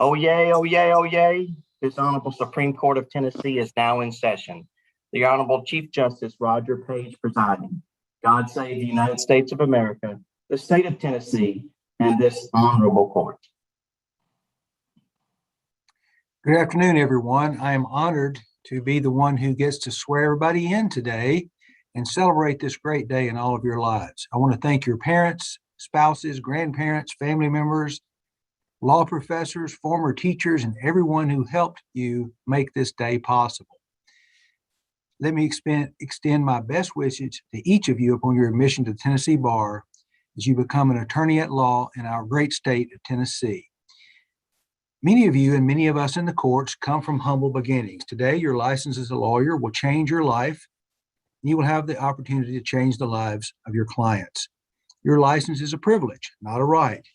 Oh, yay, oh, yay, oh, yay. This Honorable Supreme Court of Tennessee is now in session. The Honorable Chief Justice Roger Page presiding. God save the United States of America, the state of Tennessee, and this honorable court. Good afternoon, everyone. I am honored to be the one who gets to swear everybody in today and celebrate this great day in all of your lives. I want to thank your parents, spouses, grandparents, family members, law professors, former teachers, and everyone who helped you make this day possible. Let me extend my best wishes to each of you upon your admission to the Tennessee Bar as you become an attorney at law in our great state of Tennessee. Many of you and many of us in the courts come from humble beginnings. Today, your license as a lawyer will change your life. You will have the opportunity to change the lives of your clients. Your license is a privilege, not a right.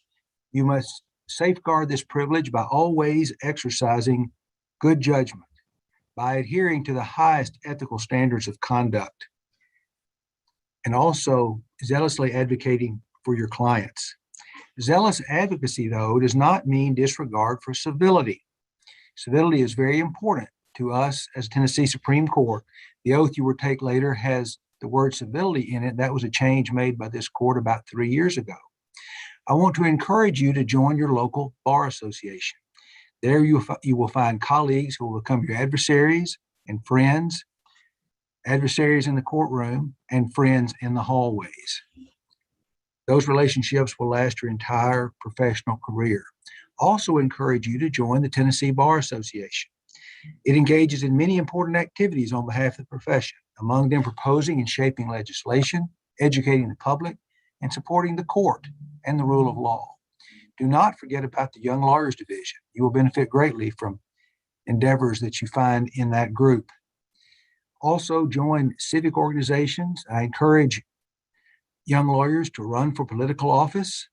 You must safeguard this privilege by always exercising good judgment, by adhering to the highest ethical standards of conduct, and also zealously advocating for your clients. Zealous advocacy, though, does not mean disregard for civility. Civility is very important to us as Tennessee Supreme Court. The oath you will take later has the word civility in it. That was a change made by this court about 3 years ago. I want to encourage you to join your local bar association. There you will find colleagues who will become your adversaries and friends, adversaries in the courtroom and friends in the hallways. Those relationships will last your entire professional career. Also encourage you to join the Tennessee Bar Association. It engages in many important activities on behalf of the profession, among them proposing and shaping legislation, educating the public, and supporting the court and the rule of law. Do not forget about the Young Lawyers Division. You will benefit greatly from endeavors that you find in that group. Also, join civic organizations. I encourage young lawyers to run for political office.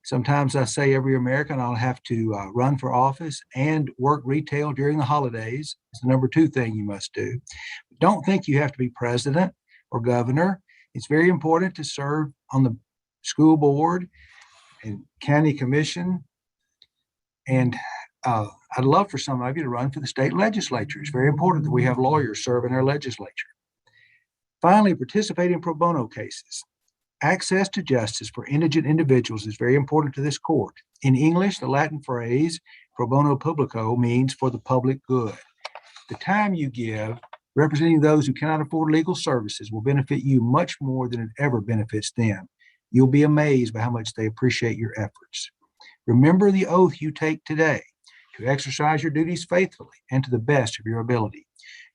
Sometimes I say every American I'll have to run for office and work retail during the holidays. It's the number 2 thing you must do. But don't think you have to be president or governor. It's very important to serve on the school board and county commission. And I'd love for some of you to run for the state legislature. It's very important that we have lawyers serve in our legislature. Finally, participate in pro bono cases. Access to justice for indigent individuals is very important to this court. In English, the Latin phrase pro bono publico means for the public good. The time you give representing those who cannot afford legal services will benefit you much more than it ever benefits them. You'll be amazed by how much they appreciate your efforts. Remember the oath you take today to exercise your duties faithfully and to the best of your ability.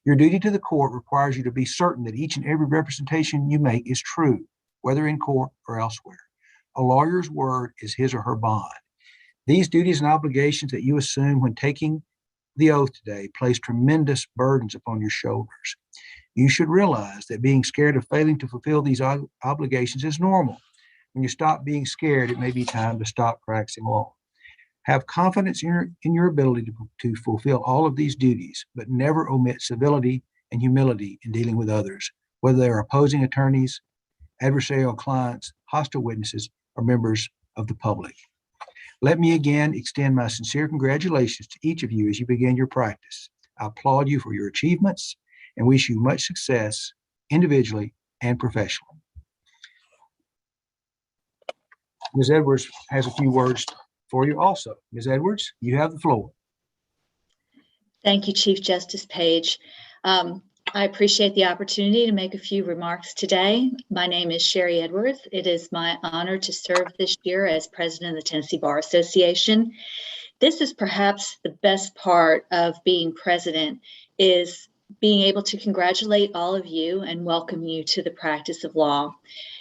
Your duty to the court requires you to be certain that each and every representation you make is true, whether in court or elsewhere. A lawyer's word is his or her bond. These duties and obligations that you assume when taking the oath today place tremendous burdens upon your shoulders. You should realize that being scared of failing to fulfill these obligations is normal. When you stop being scared, it may be time to stop practicing law. Have confidence in your ability to fulfill all of these duties, but never omit civility and humility in dealing with others, whether they are opposing attorneys, adversarial clients, hostile witnesses, or members of the public. Let me again extend my sincere congratulations to each of you as you begin your practice. I applaud you for your achievements and wish you much success individually and professionally. Ms. Edwards has a few words for you also. Ms. Edwards, you have the floor. Thank you, Chief Justice Page. I appreciate the opportunity to make a few remarks today. My name is Sherry Edwards. It is my honor to serve this year as president of the Tennessee Bar Association. This is perhaps the best part of being president, is being able to congratulate all of you and welcome you to the practice of law.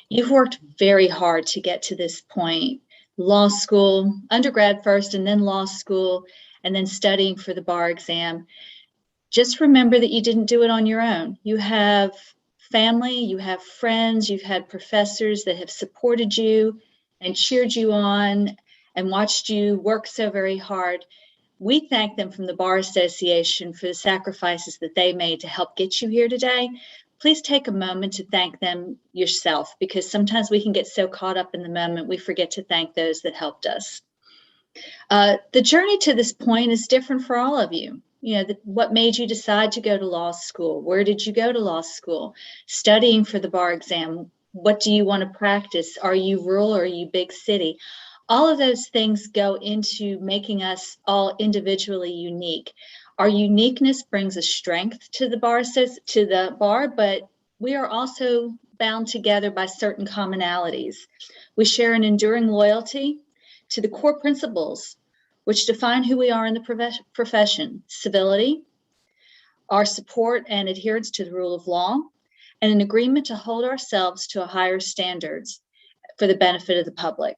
You've worked very hard to get to this point. Law school, undergrad first, and then law school, and then studying for the bar exam. Just remember that you didn't do it on your own. You have family, you have friends, you've had professors that have supported you and cheered you on and watched you work so very hard. We thank them from the Bar Association for the sacrifices that they made to help get you here today. Please take a moment to thank them yourself, because sometimes we can get so caught up in the moment we forget to thank those that helped us. The journey to this point is different for all of you. You know, what made you decide to go to law school? Where did you go to law school? Studying for the bar exam. What do you want to practice? Are you rural or are you big city? All of those things go into making us all individually unique. Our uniqueness brings a strength to the bar, but we are also bound together by certain commonalities. We share an enduring loyalty to the core principles which define who we are in the profession: civility, our support and adherence to the rule of law, and an agreement to hold ourselves to a higher standards for the benefit of the public.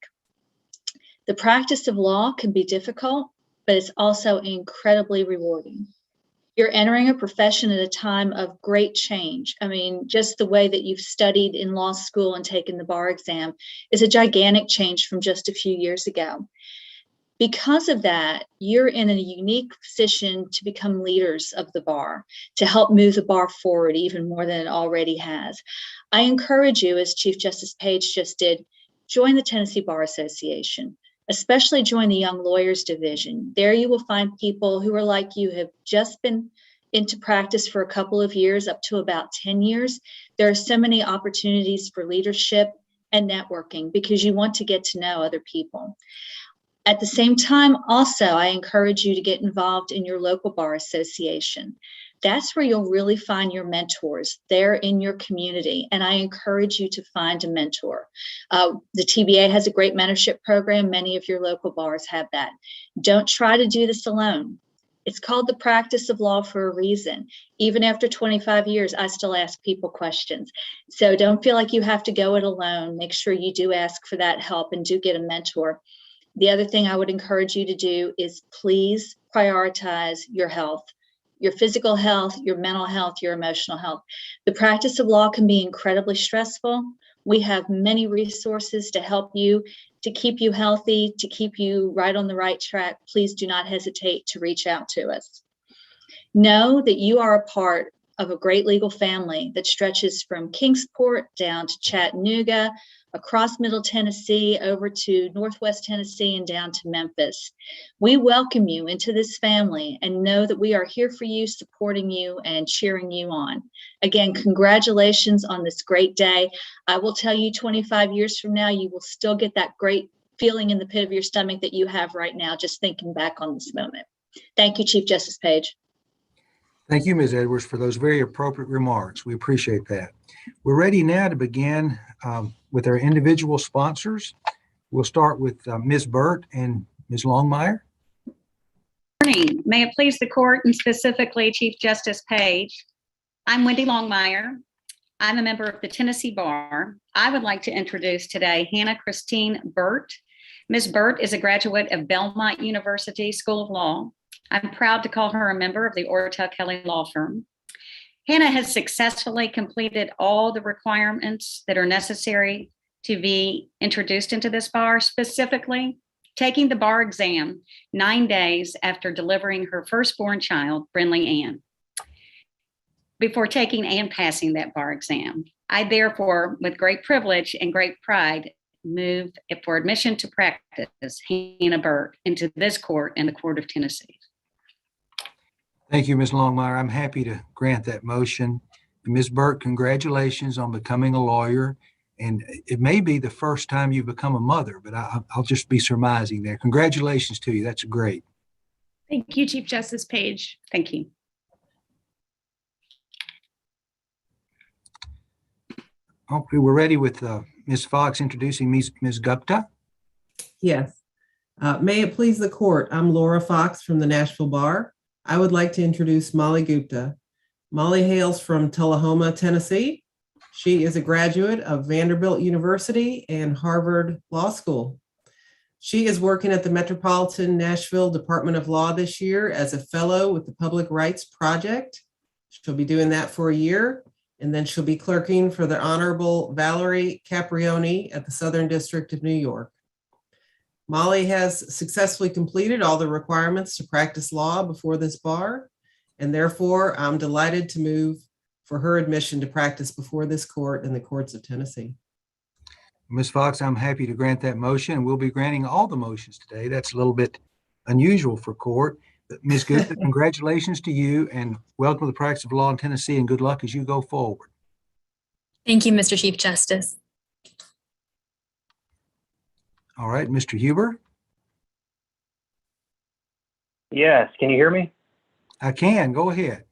The practice of law can be difficult, but it's also incredibly rewarding. You're entering a profession at a time of great change. I mean, just the way that you've studied in law school and taken the bar exam is a gigantic change from just a few years ago. Because of that, you're in a unique position to become leaders of the bar, to help move the bar forward even more than it already has. I encourage you, as Chief Justice Page just did, join the Tennessee Bar Association, especially join the Young Lawyers Division. There you will find people who are like you, have just been into practice for a couple of years, up to about 10 years. There are so many opportunities for leadership and networking because you want to get to know other people. At the same time, also, I encourage you to get involved in your local bar association. That's where you'll really find your mentors there in your community. And I encourage you to find a mentor. The TBA has a great mentorship program. Many of your local bars have that. Don't try to do this alone. It's called the practice of law for a reason. Even after 25 years, I still ask people questions. So don't feel like you have to go it alone. Make sure you do ask for that help and do get a mentor. The other thing I would encourage you to do is please prioritize your health, your physical health, your mental health, your emotional health. The practice of law can be incredibly stressful. We have many resources to help you, to keep you healthy, to keep you right on the right track. Please do not hesitate to reach out to us. Know that you are a part of a great legal family that stretches from Kingsport down to Chattanooga, across Middle Tennessee, over to Northwest Tennessee, and down to Memphis. We welcome you into this family and know that we are here for you, supporting you and cheering you on. Again, congratulations on this great day. I will tell you 25 years from now, you will still get that great feeling in the pit of your stomach that you have right now, just thinking back on this moment. Thank you, Chief Justice Page. Thank you, Ms. Edwards, for those very appropriate remarks. We appreciate that. We're ready now to begin with our individual sponsors. We'll start with Ms. Burt and Ms. Longmire. Morning. May it please the court and specifically Chief Justice Page. I'm Wendy Longmire. I'm a member of the Tennessee Bar. I would like to introduce today Hannah Christine Burt. Ms. Burt is a graduate of Belmont University School of Law. I'm proud to call her a member of the Ortel Kelly Law Firm. Hannah has successfully completed all the requirements that are necessary to be introduced into this bar, specifically taking the bar exam 9 days after delivering her firstborn child, Brinley Ann. Before taking and passing that bar exam, I therefore, with great privilege and great pride, move for admission to practice Hannah Burt into this court and the Court of Tennessee. Thank you, Ms. Longmire. I'm happy to grant that motion. And Ms. Burt, congratulations on becoming a lawyer. And it may be the first time you've become a mother, but I'll just be surmising there. Congratulations to you. That's great. Thank you, Chief Justice Page. Thank you. Okay, we're ready with Ms. Fox introducing Ms. Gupta. Yes. May it please the court, I'm Laura Fox from the Nashville Bar. I would like to introduce Molly Gupta. Molly hails from Tullahoma, Tennessee. She is a graduate of Vanderbilt University and Harvard Law School. She is working at the Metropolitan Nashville Department of Law this year as a fellow with the Public Rights Project. She'll be doing that for a year, and then she'll be clerking for the Honorable Valerie Caprioni at the Southern District of New York. Molly has successfully completed all the requirements to practice law before this bar, and therefore I'm delighted to move for her admission to practice before this court and the courts of Tennessee. Ms. Fox, I'm happy to grant that motion, and we'll be granting all the motions today. That's a little bit unusual for court. But Ms. Gupta, congratulations to you and welcome to the practice of law in Tennessee, and good luck as you go forward. Thank you, Mr. Chief Justice. All right, Mr. Huber? Yes, can you hear me? I can. Go ahead.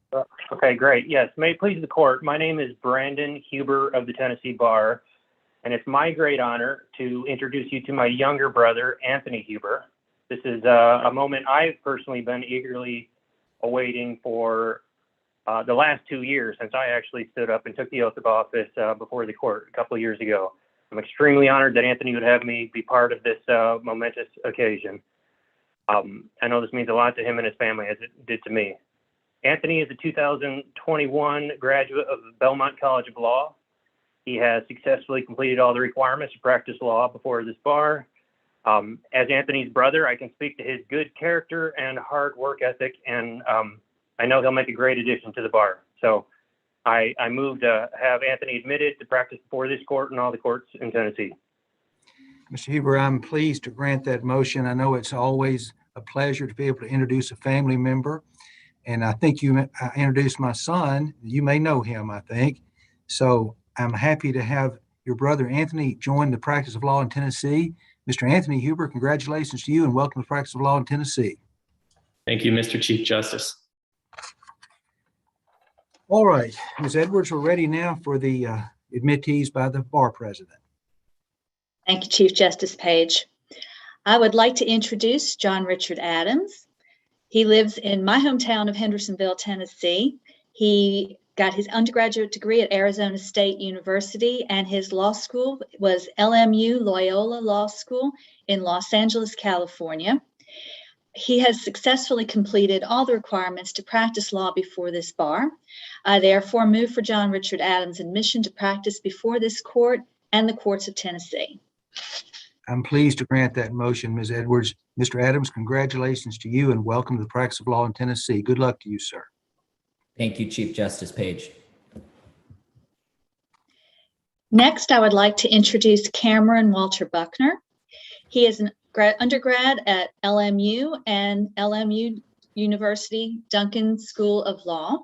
Okay, great. Yes, may it please the court. My name is Brandon Huber of the Tennessee Bar, and it's my great honor to introduce you to my younger brother, Anthony Huber. This is a moment I've personally been eagerly awaiting for the last 2 years since I actually stood up and took the oath of office before the court a couple of years ago. I'm extremely honored that Anthony would have me be part of this momentous occasion. I know this means a lot to him and his family, as it did to me. Anthony is a 2021 graduate of Belmont College of Law. He has successfully completed all the requirements to practice law before this bar. As Anthony's brother, I can speak to his good character and hard work ethic, and I know he'll make a great addition to the bar. So I move to have Anthony admitted to practice before this court and all the courts in Tennessee. Mr. Huber, I'm pleased to grant that motion. I know it's always a pleasure to be able to introduce a family member. And I think I introduced my son. You may know him, I think. So I'm happy to have your brother Anthony join the practice of law in Tennessee. Mr. Anthony Huber, congratulations to you and welcome to the practice of law in Tennessee. Thank you, Mr. Chief Justice. All right, Ms. Edwards, we're ready now for the admittees by the bar president. Thank you, Chief Justice Page. I would like to introduce John Richard Adams. He lives in my hometown of Hendersonville, Tennessee. He got his undergraduate degree at Arizona State University, and his law school was LMU Loyola Law School in Los Angeles, California. He has successfully completed all the requirements to practice law before this bar. I therefore move for John Richard Adams' admission to practice before this court and the courts of Tennessee. I'm pleased to grant that motion, Ms. Edwards. Mr. Adams, congratulations to you and welcome to the practice of law in Tennessee. Good luck to you, sir. Thank you, Chief Justice Page. Next, I would like to introduce Cameron Walter Buckner. He is an undergrad at LMU and LMU University Duncan School of Law.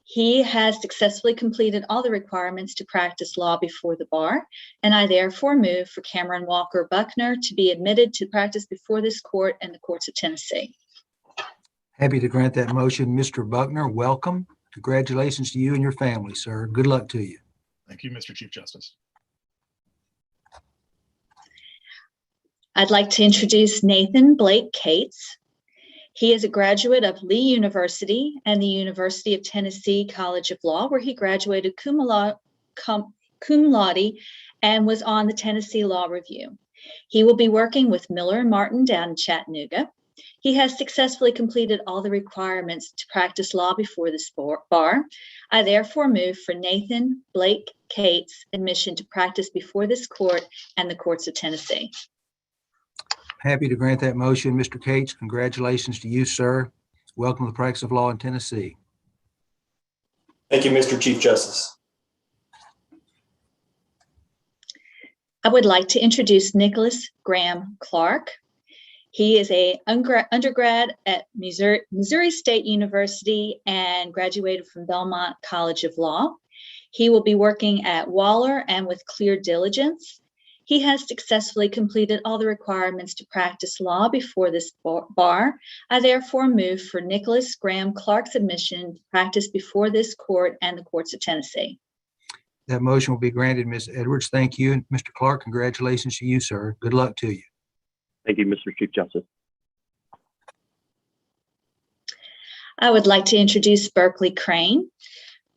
He has successfully completed all the requirements to practice law before the bar, and I therefore move for Cameron Walker Buckner to be admitted to practice before this court and the courts of Tennessee. Happy to grant that motion. Mr. Buckner, welcome. Congratulations to you and your family, sir. Good luck to you. Thank you, Mr. Chief Justice. I'd like to introduce Nathan Blake Cates. He is a graduate of Lee University and the University of Tennessee College of Law, where he graduated cum laude and was on the Tennessee Law Review. He will be working with Miller and Martin down in Chattanooga. He has successfully completed all the requirements to practice law before this bar. I therefore move for Nathan Blake Cates' admission to practice before this court and the courts of Tennessee. Happy to grant that motion. Mr. Cates, congratulations to you, sir. Welcome to the practice of law in Tennessee. Thank you, Mr. Chief Justice. I would like to introduce Nicholas Graham Clark. He is an undergrad at Missouri State University and graduated from Belmont College of Law. He will be working at Waller and with Clear Diligence. He has successfully completed all the requirements to practice law before this bar. I therefore move for Nicholas Graham Clark's admission to practice before this court and the courts of Tennessee. That motion will be granted, Ms. Edwards. Thank you. And Mr. Clark, congratulations to you, sir. Good luck to you. Thank you, Mr. Chief Justice. I would like to introduce Berkeley Crane.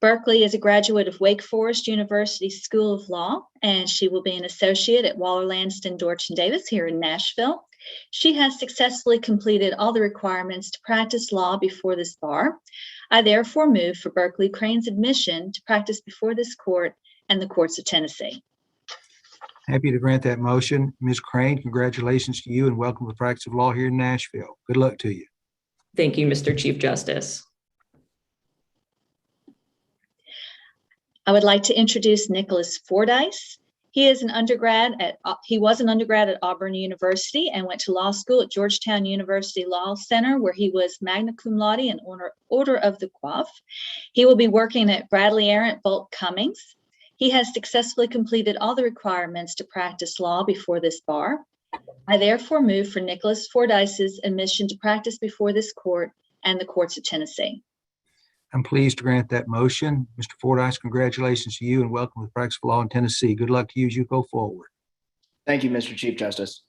Berkeley is a graduate of Wake Forest University School of Law, and she will be an associate at Waller Lanston Dorchin Davis here in Nashville. She has successfully completed all the requirements to practice law before this bar. I therefore move for Berkeley Crane's admission to practice before this court and the courts of Tennessee. Happy to grant that motion. Ms. Crane, congratulations to you and welcome to the practice of law here in Nashville. Good luck to you. Thank you, Mr. Chief Justice. I would like to introduce Nicholas Fordice. He was an undergrad at Auburn University and went to law school at Georgetown University Law Center, where he was magna cum laude and Order of the Coif. He will be working at Bradley Arent Bolt Cummings. He has successfully completed all the requirements to practice law before this bar. I therefore move for Nicholas Fordice's admission to practice before this court and the courts of Tennessee. I'm pleased to grant that motion. Mr. Fordice, congratulations to you and welcome to the practice of law in Tennessee. Good luck to you as you go forward. Thank you, Mr. Chief Justice.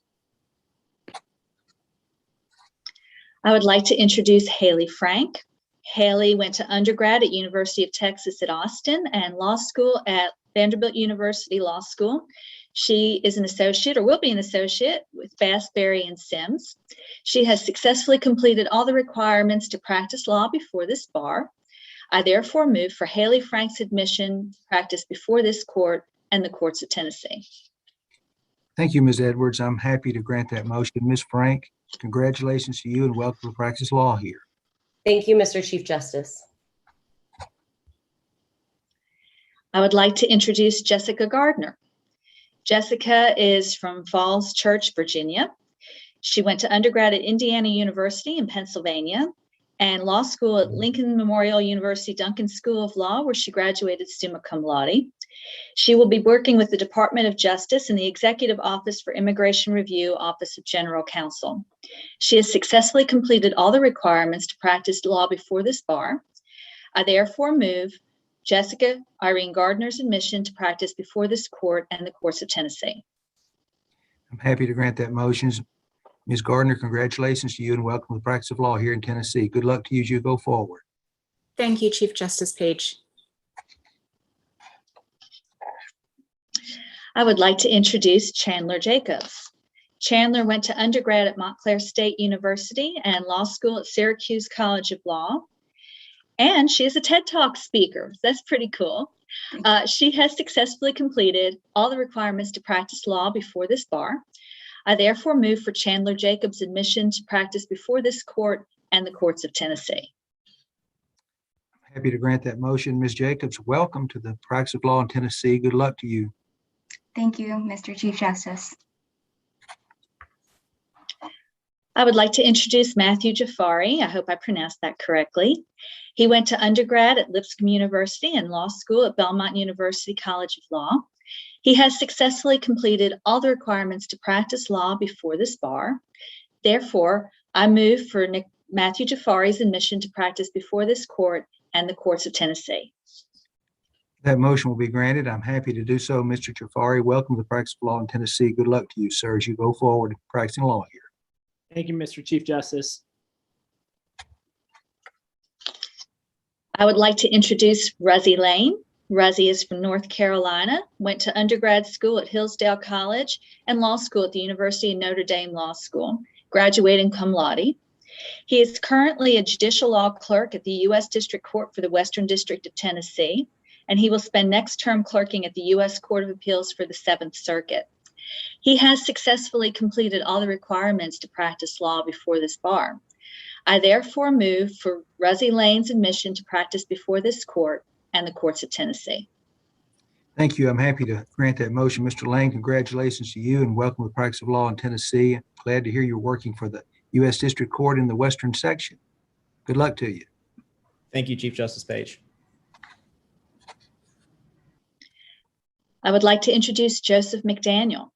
I would like to introduce Haley Frank. Haley went to undergrad at University of Texas at Austin and law school at Vanderbilt University Law School. She is an associate, or will be an associate, with Bass, Berry, and Sims. She has successfully completed all the requirements to practice law before this bar. I therefore move for Haley Frank's admission to practice before this court and the courts of Tennessee. Thank you, Ms. Edwards. I'm happy to grant that motion. Ms. Frank, congratulations to you and welcome to practice law here. Thank you, Mr. Chief Justice. I would like to introduce Jessica Gardner. Jessica is from Falls Church, Virginia. She went to undergrad at Indiana University in Pennsylvania and law school at Lincoln Memorial University Duncan School of Law, where she graduated summa cum laude. She will be working with the Department of Justice in the Executive Office for Immigration Review, Office of General Counsel. She has successfully completed all the requirements to practice law before this bar. I therefore move Jessica Irene Gardner's admission to practice before this court and the courts of Tennessee. I'm happy to grant that motion. Ms. Gardner, congratulations to you and welcome to the practice of law here in Tennessee. Good luck to you as you go forward. Thank you, Chief Justice Page. I would like to introduce Chandler Jacobs. Chandler went to undergrad at Montclair State University and law school at Syracuse College of Law. And she is a TED Talk speaker. That's pretty cool. She has successfully completed all the requirements to practice law before this bar. I therefore move for Chandler Jacobs' admission to practice before this court and the courts of Tennessee. I'm happy to grant that motion. Ms. Jacobs, welcome to the practice of law in Tennessee. Good luck to you. Thank you, Mr. Chief Justice. I would like to introduce Matthew Jafari. I hope I pronounced that correctly. He went to undergrad at Lipscomb University and law school at Belmont University College of Law. He has successfully completed all the requirements to practice law before this bar. Therefore, I move for Matthew Jafari's admission to practice before this court and the courts of Tennessee. That motion will be granted. I'm happy to do so. Mr. Jafari, welcome to the practice of law in Tennessee. Good luck to you, sir, as you go forward practicing law here. Thank you, Mr. Chief Justice. I would like to introduce Ruzzy Lane. Ruzzy is from North Carolina, went to undergrad school at Hillsdale College and law school at the University of Notre Dame Law School, graduating cum laude. He is currently a judicial law clerk at the U.S. District Court for the Western District of Tennessee, and he will spend next term clerking at the U.S. Court of Appeals for the Seventh Circuit. He has successfully completed all the requirements to practice law before this bar. I therefore move for Ruzzy Lane's admission to practice before this court and the courts of Tennessee. Thank you. I'm happy to grant that motion. Mr. Lane, congratulations to you and welcome to the practice of law in Tennessee. Glad to hear you're working for the U.S. District Court in the Western Section. Good luck to you. Thank you, Chief Justice Page. I would like to introduce Joseph McDaniel.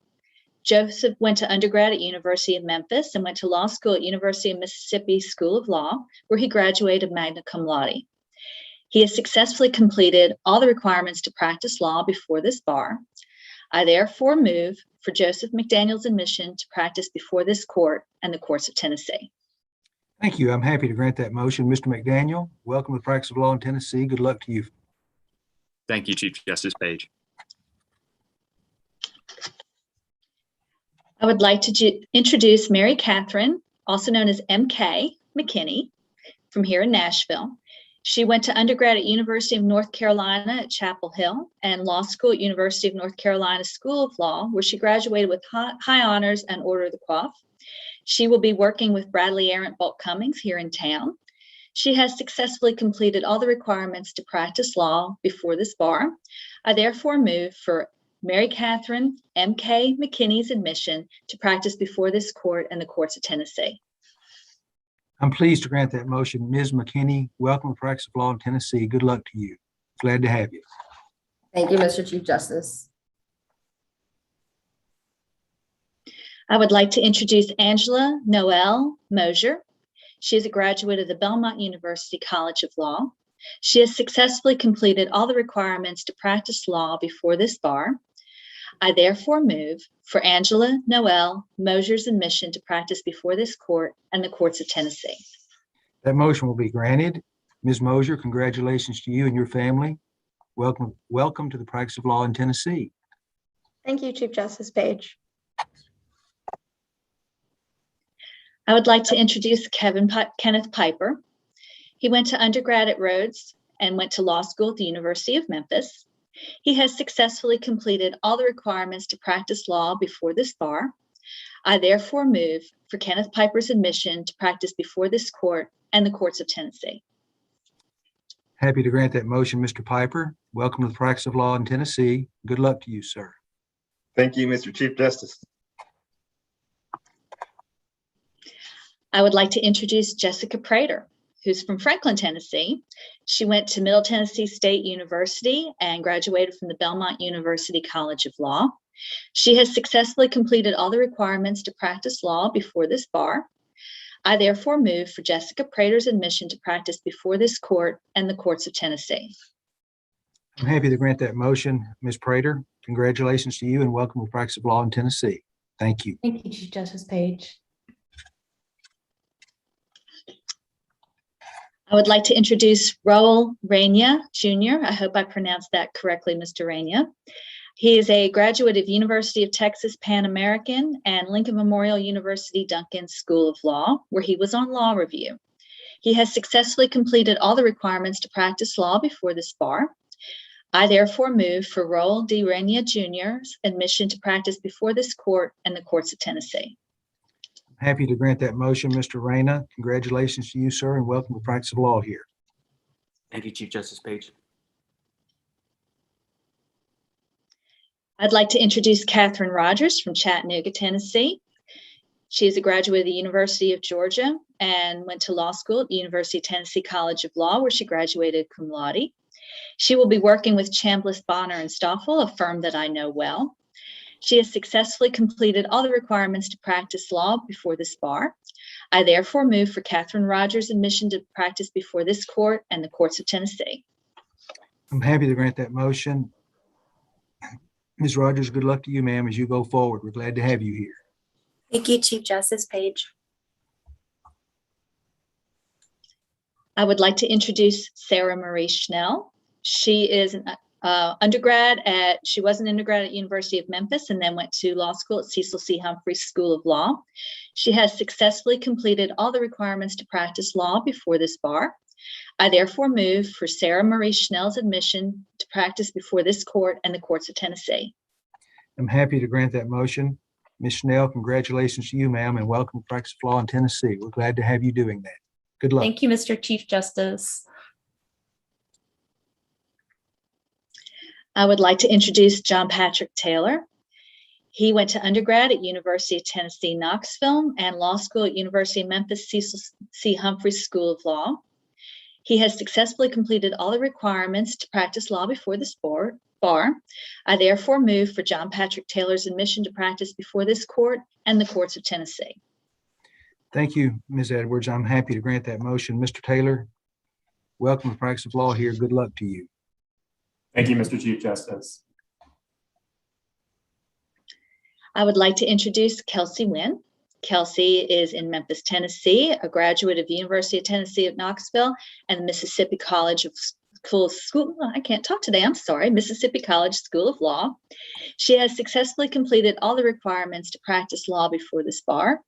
Joseph went to undergrad at University of Memphis and went to law school at University of Mississippi School of Law, where he graduated magna cum laude. He has successfully completed all the requirements to practice law before this bar. I therefore move for Joseph McDaniel's admission to practice before this court and the courts of Tennessee. Thank you. I'm happy to grant that motion. Mr. McDaniel, welcome to the practice of law in Tennessee. Good luck to you. Thank you, Chief Justice Page. I would like to introduce Mary Catherine, also known as MK McKinney, from here in Nashville. She went to undergrad at University of North Carolina at Chapel Hill and law school at University of North Carolina School of Law, where she graduated with high honors and Order of the Coif. She will be working with Bradley Arent Bolt Cummings here in town. She has successfully completed all the requirements to practice law before this bar. I therefore move for Mary Catherine M.K. McKinney's admission to practice before this court and the courts of Tennessee. I'm pleased to grant that motion. Ms. McKinney, welcome to practice of law in Tennessee. Good luck to you. Glad to have you. Thank you, Mr. Chief Justice. I would like to introduce Angela Noelle Mosher. She is a graduate of the Belmont University College of Law. She has successfully completed all the requirements to practice law before this bar. I therefore move for Angela Noelle Mosher's admission to practice before this court and the courts of Tennessee. That motion will be granted. Ms. Mosher, congratulations to you and your family. Welcome to the practice of law in Tennessee. Thank you, Chief Justice Page. I would like to introduce Kenneth Piper. He went to undergrad at Rhodes and went to law school at the University of Memphis. He has successfully completed all the requirements to practice law before this bar. I therefore move for Kenneth Piper's admission to practice before this court and the courts of Tennessee. Happy to grant that motion, Mr. Piper. Welcome to the practice of law in Tennessee. Good luck to you, sir. Thank you, Mr. Chief Justice. I would like to introduce Jessica Prater, who's from Franklin, Tennessee. She went to Middle Tennessee State University and graduated from the Belmont University College of Law. She has successfully completed all the requirements to practice law before this bar. I therefore move for Jessica Prater's admission to practice before this court and the courts of Tennessee. I'm happy to grant that motion, Ms. Prater. Congratulations to you and welcome to practice of law in Tennessee. Thank you. Thank you, Chief Justice Page. I would like to introduce Raoul Reyna Jr. I hope I pronounced that correctly, Mr. Reyna. He is a graduate of University of Texas Pan American and Lincoln Memorial University Duncan School of Law, where he was on law review. He has successfully completed all the requirements to practice law before this bar. I therefore move for Raoul D. Reyna Jr.'s admission to practice before this court and the courts of Tennessee. Happy to grant that motion, Mr. Reyna. Congratulations to you, sir, and welcome to practice of law here. Thank you, Chief Justice Page. I'd like to introduce Catherine Rogers from Chattanooga, Tennessee. She is a graduate of the University of Georgia and went to law school at the University of Tennessee College of Law, where she graduated cum laude. She will be working with Chambliss, Bonner, and Stoffel, a firm that I know well. She has successfully completed all the requirements to practice law before this bar. I therefore move for Catherine Rogers' admission to practice before this court and the courts of Tennessee. I'm happy to grant that motion. Ms. Rogers, good luck to you, ma'am, as you go forward. We're glad to have you here. Thank you, Chief Justice Page. I would like to introduce Sarah Marie Schnell. She is an undergrad she was an undergrad at University of Memphis and then went to law school at Cecil C. Humphrey School of Law. She has successfully completed all the requirements to practice law before this bar. I therefore move for Sarah Marie Schnell's admission to practice before this court and the courts of Tennessee. I'm happy to grant that motion. Ms. Schnell, congratulations to you, ma'am, and welcome to practice of law in Tennessee. We're glad to have you doing that. Good luck. Thank you, Mr. Chief Justice. I would like to introduce John Patrick Taylor. He went to undergrad at University of Tennessee, Knoxville, and law school at University of Memphis, Cecil C. Humphrey School of Law. He has successfully completed all the requirements to practice law before this bar. I therefore move for John Patrick Taylor's admission to practice before this court and the courts of Tennessee. Thank you, Ms. Edwards. I'm happy to grant that motion. Mr. Taylor, welcome to practice of law here. Good luck to you. Thank you, Mr. Chief Justice. I would like to introduce Kelsey Nguyen. Kelsey is in Memphis, Tennessee, a graduate of the University of Tennessee at Knoxville and the Mississippi College of School. I can't talk today. I'm sorry. Mississippi College School of Law. She has successfully completed all the requirements to practice law before this bar.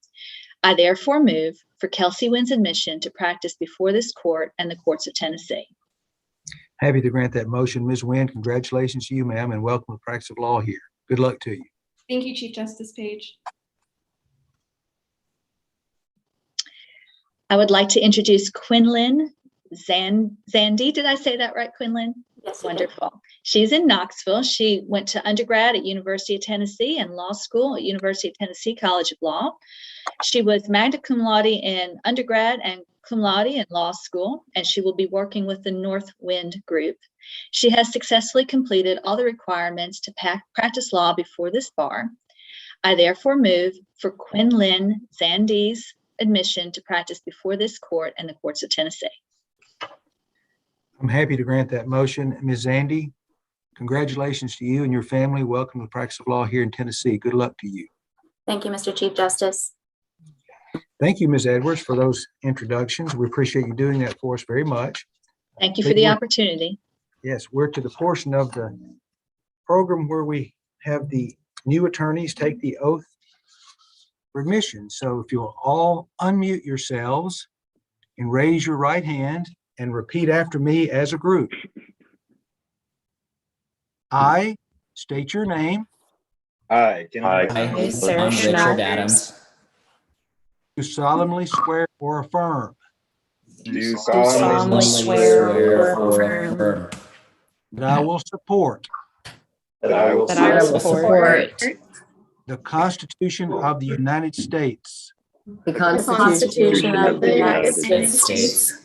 I therefore move for Kelsey Nguyen's admission to practice before this court and the courts of Tennessee. Happy to grant that motion. Ms. Nguyen, congratulations to you, ma'am, and welcome to practice of law here. Good luck to you. Thank you, Chief Justice Page. I would like to introduce Quinnlynn Zandi. Did I say that right, Quinnlynn? Yes. Wonderful. She's in Knoxville. She went to undergrad at University of Tennessee and law school at University of Tennessee College of Law. She was magna cum laude in undergrad and cum laude in law school, and she will be working with the Northwind Group. She has successfully completed all the requirements to practice law before this bar. I therefore move for Quinnlynn Zandi's admission to practice before this court and the courts of Tennessee. I'm happy to grant that motion. Ms. Zandi, congratulations to you and your family. Welcome to the practice of law here in Tennessee. Good luck to you. Thank you, Mr. Chief Justice. Thank you, Ms. Edwards, for those introductions. We appreciate you doing that for us very much. Thank you for the opportunity. Yes, we're to the portion of the program where we have the new attorneys take the oath for admission. So if you'll all unmute yourselves and raise your right hand and repeat after me as a group. I state your name. I, Richard Adams, Do solemnly swear or affirm do solemnly swear or affirm that I will support that I will that I will support the Constitution of the United States the Constitution of the United States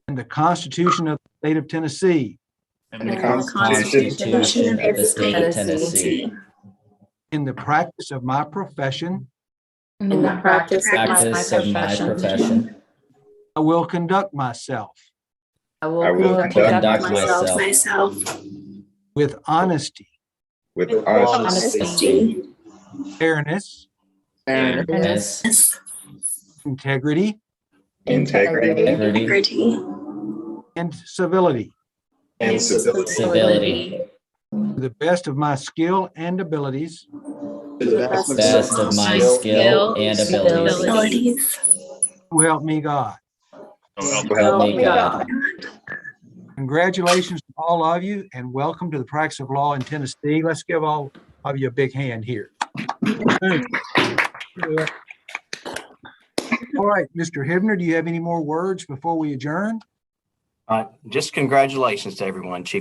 and the Constitution of the State of Tennessee and the Constitution of the State of Tennessee, in the practice of my profession. in the practice of my profession. I will conduct myself I will conduct myself with honesty, fairness, integrity, integrity, and civility, civility, to the best of my skill and abilities. to the best of my skill and abilities. So help me God. So help me God. Congratulations to all of you and welcome to the practice of law in Tennessee. Let's give all of you a big hand here. All right, Mr. Hibner, do you have any more words before we adjourn? Just congratulations to everyone, Chief